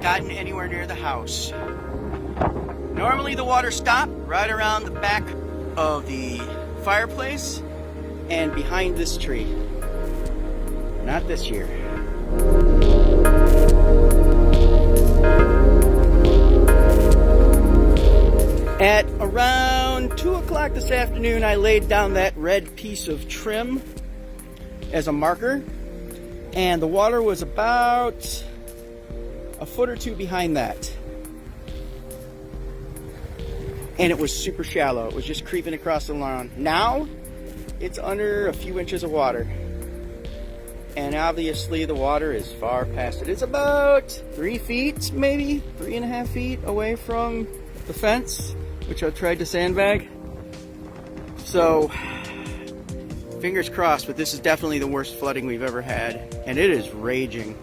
Gotten anywhere near the house. Normally the water stopped right around the back of the fireplace and behind this tree. Not this year. At around 2 o'clock this afternoon, I laid down that red piece of trim as a marker, and the water was about a foot or two behind that. And it was super shallow. It was just creeping across the lawn. Now, it's under a few inches of water. And obviously the water is far past it. It's about 3 feet, maybe 3.5 feet away from the fence, which I tried to sandbag. So, fingers crossed, but this is definitely the worst flooding we've ever had. And it is raging.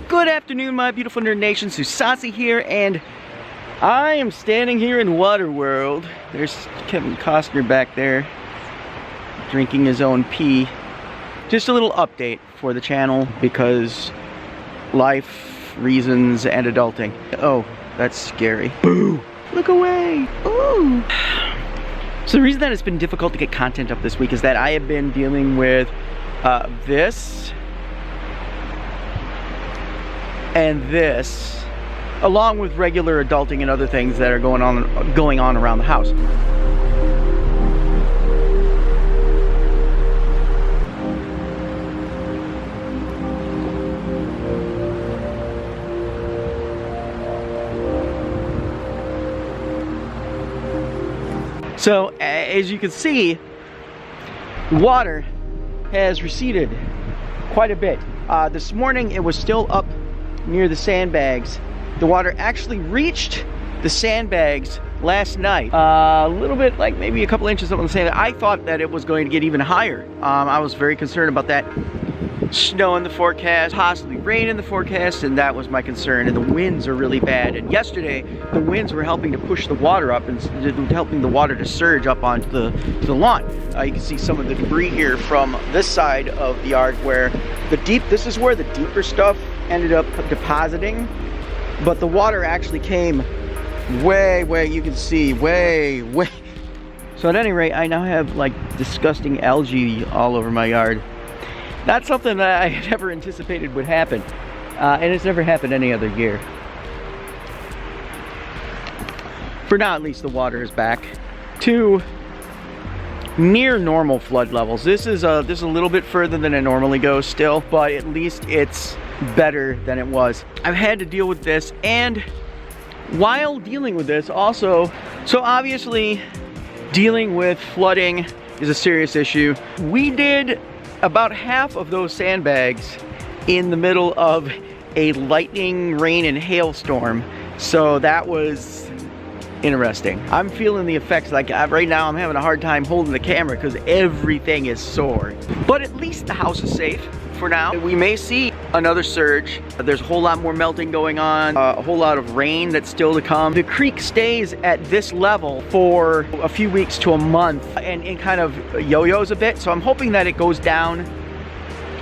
Good afternoon, my beautiful nerd nation. Tsusasi here, and I am standing here in Waterworld. There's Kevin Costner back there drinking his own pee. Just a little update for the channel because life, reasons, and adulting. Oh, that's scary. Boo! Look away! Ooh! So the reason that it's been difficult to get content up this week is that I have been dealing with this and this, along with regular adulting and other things that are going on around the house. So, as you can see, water has receded quite a bit. This morning it was still up near the sandbags. The water actually reached the sandbags last night. A little bit, like maybe a couple inches up on the sand. I thought that it was going to get even higher. I was very concerned about that. Snow in the forecast, possibly rain in the forecast, and that was my concern. And the winds are really bad. And yesterday, the winds were helping to push the water up and helping the water to surge up onto the lawn. You can see some of the debris here from this side of the yard where this is where the deeper stuff ended up depositing. But the water actually came way, you can see, way. So at any rate, I now have like disgusting algae all over my yard. Not something that I had ever anticipated would happen. And it's never happened any other year. For now, at least, the water is back to near normal flood levels. This is a little bit further than it normally goes still, but at least it's better than it was. I've had to deal with this, and while dealing with this also, so obviously dealing with flooding is a serious issue. We did about half of those sandbags in the middle of a lightning, rain, and hailstorm. So that was interesting. I'm feeling the effects. Like right now I'm having a hard time holding the camera because everything is sore. But at least the house is safe for now. We may see another surge. There's a whole lot more melting going on, a whole lot of rain that's still to come. The creek stays at this level for a few weeks to a month and kind of yo-yos a bit. So I'm hoping that it goes down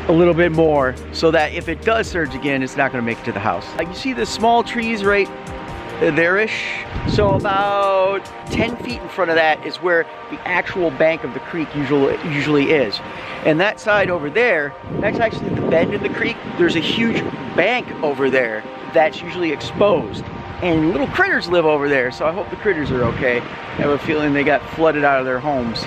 a little bit more so that if it does surge again, it's not gonna make it to the house. You see the small trees right there-ish? So about 10 feet in front of that is where the actual bank of the creek usually is. And that side over there, that's actually the bend in the creek. There's a huge bank over there that's usually exposed. And little critters live over there, so I hope the critters are okay. I have a feeling they got flooded out of their homes.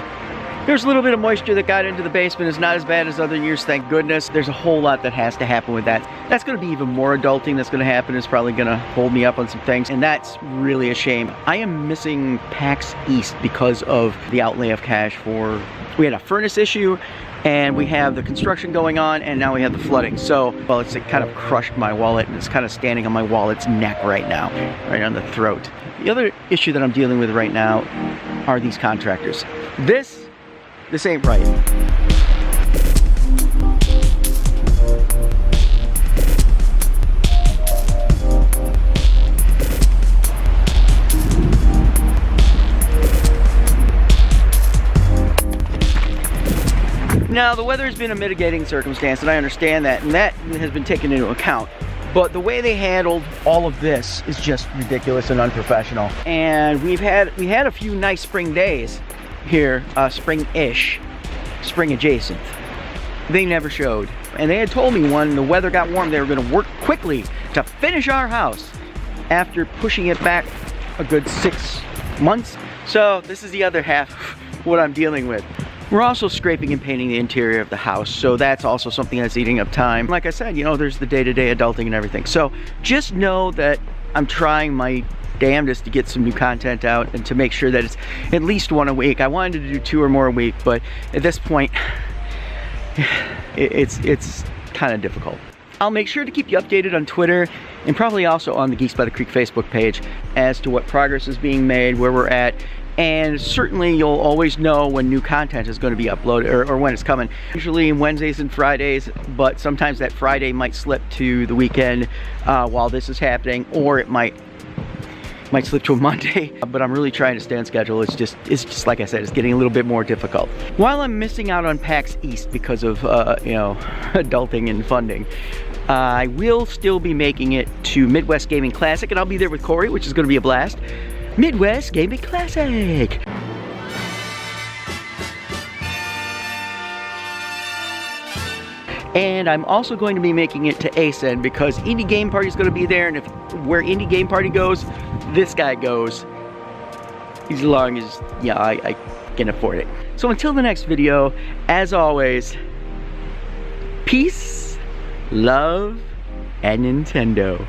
There's a little bit of moisture that got into the basement. It's not as bad as other years, thank goodness. There's a whole lot that has to happen with that. That's gonna be even more adulting that's gonna happen. It's probably gonna hold me up on some things, and that's really a shame. I am missing PAX East because of the outlay of cash for, we had a furnace issue, and we have the construction going on, and now we have the flooding. So, well, it kind of crushed my wallet, and it's kind of standing on my wallet's neck right now, right on the throat. The other issue that I'm dealing with right now are these contractors. This ain't right. Now, the weather has been a mitigating circumstance, and I understand that, and that has been taken into account. But the way they handled all of this is just ridiculous and unprofessional. And we had a few nice spring days here, spring-ish, spring adjacent. They never showed. And they had told me when the weather got warm, they were gonna work quickly to finish our house after pushing it back a good 6 months. So this is the other half of what I'm dealing with. We're also scraping and painting the interior of the house, so that's also something that's eating up time. Like I said, you know, there's the day-to-day adulting and everything. So just know that I'm trying my damnedest to get some new content out and to make sure that it's at least one a week. I wanted to do 2 or more a week, but at this point, it's kind of difficult. I'll make sure to keep you updated on Twitter and probably also on the Geeks by the Creek Facebook page as to what progress is being made, where we're at, and certainly you'll always know when new content is going to be uploaded or when it's coming. Usually Wednesdays and Fridays, but sometimes that Friday might slip to the weekend while this is happening, or it might slip to a Monday, but I'm really trying to stay on schedule. It's just like I said, it's getting a little bit more difficult. While I'm missing out on PAX East because of you know, adulting and funding, I will still be making it to Midwest Gaming Classic, and I'll be there with Corey, which is going to be a blast. Midwest Gaming Classic. And I'm also going to be making it to ASEN because Indie Game Party is going to be there, and if where Indie Game Party goes, this guy goes. As long as, yeah, I can afford it. So until the next video, as always, peace, love, and Nintendo.